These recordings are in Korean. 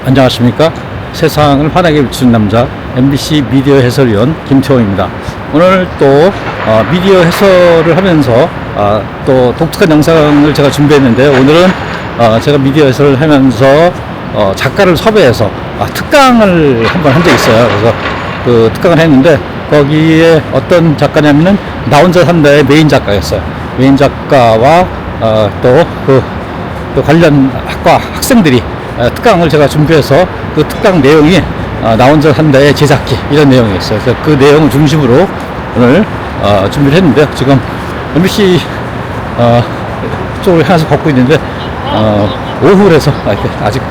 안녕하십니까. 세상을 환하게 비추는 남자 MBC 미디어 해설위원 김태호입니다. 오늘 또 미디어 해설을 하면서 또 독특한 영상을 제가 준비했는데, 오늘은 제가 미디어 해설을 하면서 작가를 섭외해서 특강을 한번 한 적이 있어요. 그래서 그 특강을 했는데, 거기에 어떤 작가냐면은 나 혼자 산다의 메인 작가였어요. 메인 작가와 또 관련 학과 학생들이 특강을 제가 준비해서, 그 특강 내용이 나 혼자 산다의 제작기 이런 내용이었어요. 그래서 그 내용을 중심으로 오늘 준비를 했는데, 지금 MBC 쪽으로 향해서 걷고 있는데 오후라서 이렇게 아직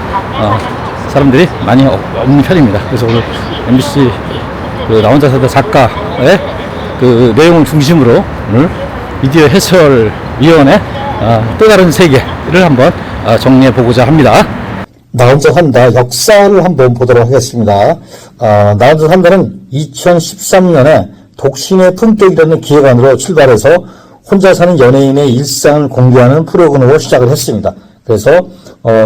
사람들이 많이 없는 편입니다. 그래서 오늘 MBC 그 나 혼자 산다 작가의 그 내용을 중심으로 오늘 미디어 해설위원회 또 다른 세계를 한번 정리해 보고자 합니다. 나 혼자 산다 역사를 한번 보도록 하겠습니다. 나 혼자 산다는 2013년에 독신의 품격이라는 기획안으로 출발해서 혼자 사는 연예인의 일상을 공개하는 프로그램으로 시작을 했습니다. 그래서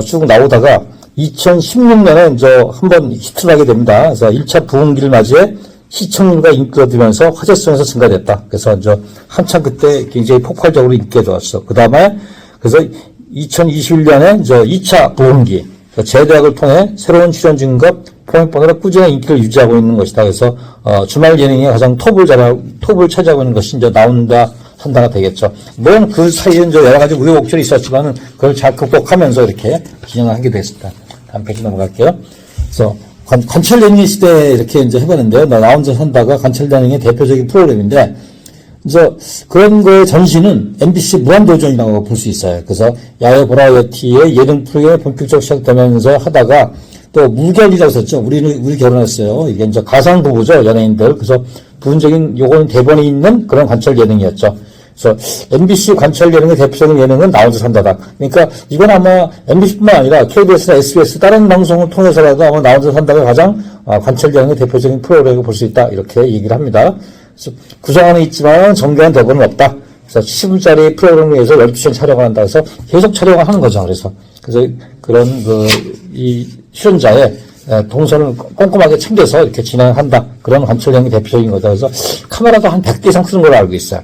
쭉 나오다가 2016년에 이제 한번 히트를 하게 됩니다. 그래서 1차 부흥기를 맞이해 시청률과 인기가 얻으면서 화제성에서 증가됐다. 그래서 이제 한참 그때 굉장히 폭발적으로 인기가 좋았어. 그 다음에 그래서 2021년에 이제 2차 부흥기, 재대학을 통해 새로운 출연진과 포획번호로 꾸준한 인기를 유지하고 있는 것이다. 그래서 주말 예능의 가장 톱을 차지하고 있는 것이 이제 나온다 한다가 되겠죠. 물론 그 사이에 이제 여러 가지 우여곡절이 있었지만은 그걸 잘 극복하면서 이렇게 진행을 하게 됐습니다. 다음 페이지 넘어갈게요. 그래서 관찰 예능 시대 이렇게 이제 해봤는데요. 나 혼자 산다가 관찰 예능의 대표적인 프로그램인데, 이제 그런 거의 전신은 MBC 무한도전이라고 볼 수 있어요. 그래서 야외 버라이어티의 예능 프로그램이 본격적으로 시작되면서 하다가 또 무결이라고 썼죠. 우리 결혼했어요. 이게 이제 가상 부부죠, 연예인들. 그래서 부분적인 요거는 대본이 있는 그런 관찰 예능이었죠. 그래서 MBC 관찰 예능의 대표적인 예능은 나 혼자 산다다. 그러니까 이건 아마 MBC뿐만 아니라 KBS나 SBS 다른 방송을 통해서라도 아마 나 혼자 산다가 가장 관찰 예능의 대표적인 프로그램을 볼 수 있다, 이렇게 얘기를 합니다. 그래서 구성안은 있지만 정교한 대본은 없다. 그래서 10분짜리 프로그램을 위해서 12시간 촬영을 한다. 그래서 계속 촬영을 하는 거죠. 그래서 그런 이 출연자의 동선을 꼼꼼하게 챙겨서 이렇게 진행한다. 그런 관찰 예능의 대표적인 거다. 그래서 카메라도 한 100대 이상 쓰는 걸로 알고 있어요.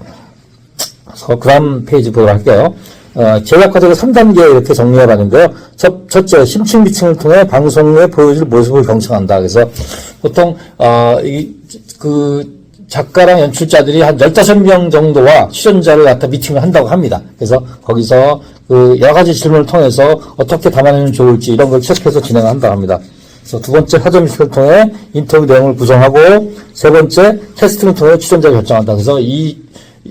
그래서 그 다음 페이지 보도록 할게요. 제작 과정을 3단계 이렇게 정리해 봤는데요. 첫째, 심층 미층을 통해 방송에 보여줄 모습을 경청한다. 그래서 보통 작가랑 연출자들이 한 15명 정도와 출연자를 갖다 미팅을 한다고 합니다. 그래서 거기서 그 여러 가지 질문을 통해서 어떻게 담아내면 좋을지 이런 걸 체크해서 진행을 한다고 합니다. 그래서 두 번째, 사전미팅을 통해 인터뷰 내용을 구성하고, 세 번째, 테스트를 통해 출연자를 결정한다. 그래서 이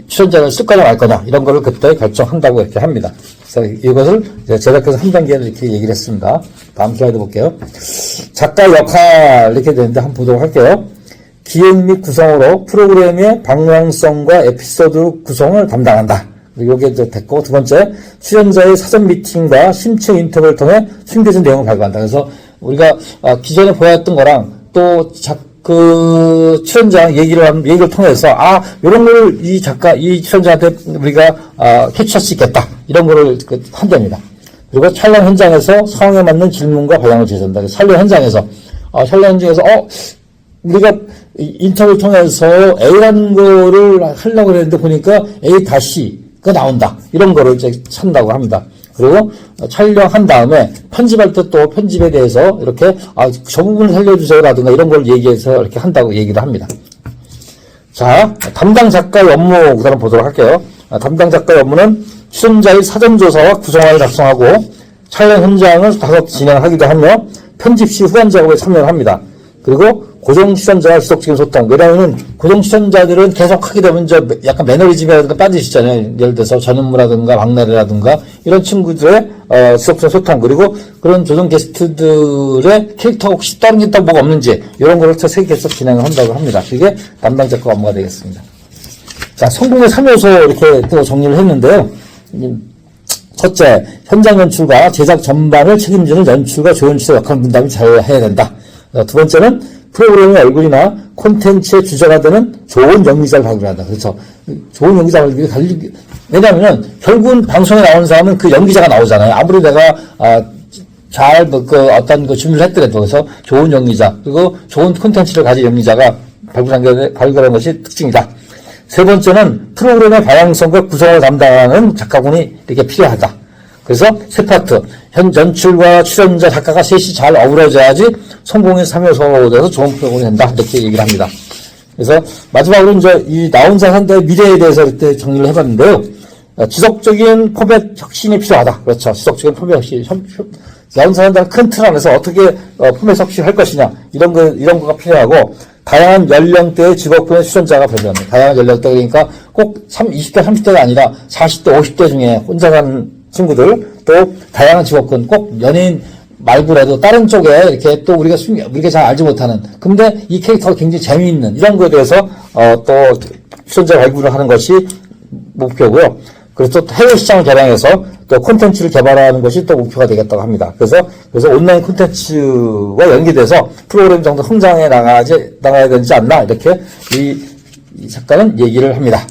출연자를 쓸 거냐 말 거냐 이런 거를 그때 결정한다고 이렇게 합니다. 그래서 이것을 제작해서 한 단계를 이렇게 얘기를 했습니다. 다음 슬라이드 볼게요. 작가 역할 이렇게 되는데 한번 보도록 할게요. 기획 및 구성으로 프로그램의 방향성과 에피소드 구성을 담당한다. 이게 이제 됐고, 두 번째, 출연자의 사전 미팅과 심층 인터뷰를 통해 숨겨진 내용을 발굴한다. 그래서 우리가 기존에 보았던 거랑 또 출연자 얘기를 통해서 이런 걸 이 출연자한테 우리가 캐치할 수 있겠다, 이런 거를 한답니다. 그리고 촬영 현장에서 상황에 맞는 질문과 발언을 제시한다. 촬영 현장에서 우리가 인터뷰를 통해서 A라는 거를 하려고 했는데 보니까 A-가 나온다. 이런 거를 이제 찾는다고 합니다. 그리고 촬영한 다음에 편집할 때 또 편집에 대해서 이렇게 저 부분을 살려주세요라든가 이런 걸 얘기해서 이렇게 한다고 얘기를 합니다. 자, 담당 작가의 업무 우선 보도록 할게요. 담당 작가의 업무는 출연자의 사전조사와 구성안을 작성하고 촬영 현장을 가서 진행하기도 하며 편집 시 후반 작업에 참여를 합니다. 그리고 고정 출연자와 지속적인 소통. 왜냐하면 고정 출연자들은 계속 하게 되면 이제 약간 매너리즘이라든가 빠지시잖아요. 예를 들어서 전현무라든가 박나래라든가 이런 친구들의 지속적인 소통, 그리고 그런 조정 게스트들의 캐릭터가 혹시 다른 게 또 뭐가 없는지 이런 거를 계속 진행을 한다고 합니다. 그게 담당 작가 업무가 되겠습니다. 자, 성공의 3요소 이렇게 또 정리를 했는데요. 첫째, 현장 연출과 제작 전반을 책임지는 연출과 조연출의 역할 분담을 잘 해야 된다. 두 번째는 프로그램의 얼굴이나 콘텐츠의 주제가 되는 좋은 연기자를 발굴한다. 그렇죠. 좋은 연기자를 발굴, 왜냐면은, 결국은 방송에 나오는 사람은 그 연기자가 나오잖아요. 아무리 내가, 어떤 준비를 했더라도, 그래서 좋은 연기자, 그리고 좋은 콘텐츠를 가진 연기자가 발굴한 것이 특징이다. 세 번째는 프로그램의 방향성과 구성을 담당하는 작가군이 이렇게 필요하다. 그래서 세 파트, 연출과 출연자, 작가가 셋이 잘 어우러져야지 성공의 3요소로 돼서 좋은 프로그램이 된다. 이렇게 얘기를 합니다. 그래서 마지막으로 이제 이 나 혼자 산다의 미래에 대해서 이렇게 정리를 해봤는데요. 지속적인 포맷 혁신이 필요하다. 그렇죠. 지속적인 포맷 혁신. 나 혼자 산다는 큰 틀 안에서 어떻게 포맷 혁신을 할 것이냐. 이런 거가 필요하고, 다양한 연령대의 직업군의 출연자가 발견합니다. 다양한 연령대, 그러니까 꼭 20대, 30대가 아니라 40대, 50대 중에 혼자 사는 친구들, 또 다양한 직업군, 꼭 연예인 말고라도 다른 쪽에 이렇게 또 우리가 잘 알지 못하는, 근데 이 캐릭터가 굉장히 재미있는 이런 거에 대해서 또 출연자 발굴을 하는 것이 목표고요. 그래서 또 해외 시장을 개방해서 또 콘텐츠를 개발하는 것이 또 목표가 되겠다고 합니다. 그래서 온라인 콘텐츠와 연계돼서 프로그램 정도 성장해 나가야 되지 않나, 이렇게 이 작가는 얘기를 합니다.